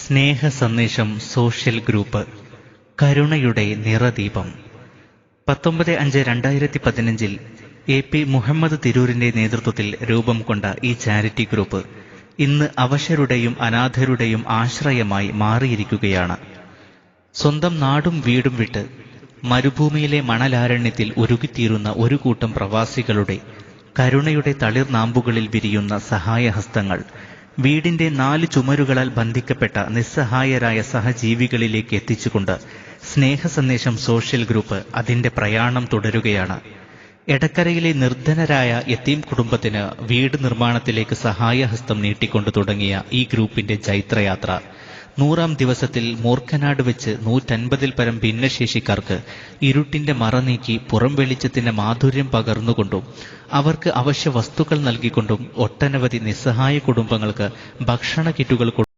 സ്നേഹ സന്ദേശം social group കരുണയുടെ നിറദീപം 19/5/2015 AP Muhammad തിരൂരിന്റെ നേതൃത്വത്തിൽ രൂപം കൊണ്ട ഈ ചാരിറ്റി ഗ്രൂപ്പ് ഇന്ന് അവശരുടെയും അനാഥരുടെയും ആശ്രയമായി മാറിയിരിക്കുകയാണ്. സ്വന്തം നാടും വീടും വിട്ട് മരുഭൂമിയിലെ മണലാരണ്യത്തിൽ ഉരുകിത്തീരുന്ന ഒരു കൂട്ടം പ്രവാസികളുടെ കരുണയുടെ തളിർനാമ്പുകളിൽ വിരിയുന്ന സഹായഹസ്തങ്ങൾ വീടിന്റെ 4 ചുമരുകളാൽ ബന്ധിക്കപ്പെട്ട നിസ്സഹായരായ സഹജീവികളിലേക്ക് എത്തിച്ചുകൊണ്ട് സ്നേഹസന്ദേശം സോഷ്യൽ ഗ്രൂപ്പ് അതിന്റെ പ്രയാണം തുടരുകയാണ്. എടക്കരയിലെ നിർധനരായ യതീം കുടുംബത്തിന് വീട് നിർമ്മാണത്തിലേക്ക് സഹായഹസ്തം നീട്ടിക്കൊണ്ടു തുടങ്ങിയ ഈ ഗ്രൂപ്പിന്റെ ജൈത്രയാത്ര 100ാം ദിവസത്തിൽ മൂർഖനാട് വെച്ച് 150ൽ പരം ഭിന്നശേഷിക്കാർക്ക് ഇരുട്ടിന്റെ മറ നീക്കി പുറം വെളിച്ചത്തിന്റെ മാധുര്യം പകർന്നുകൊണ്ടും അവർക്ക് അവശ്യ വസ്തുക്കൾ നൽകിക്കൊണ്ടും ഒട്ടനവധി നിസ്സഹായ കുടുംബങ്ങൾക്ക് ഭക്ഷണ കിറ്റുകൾ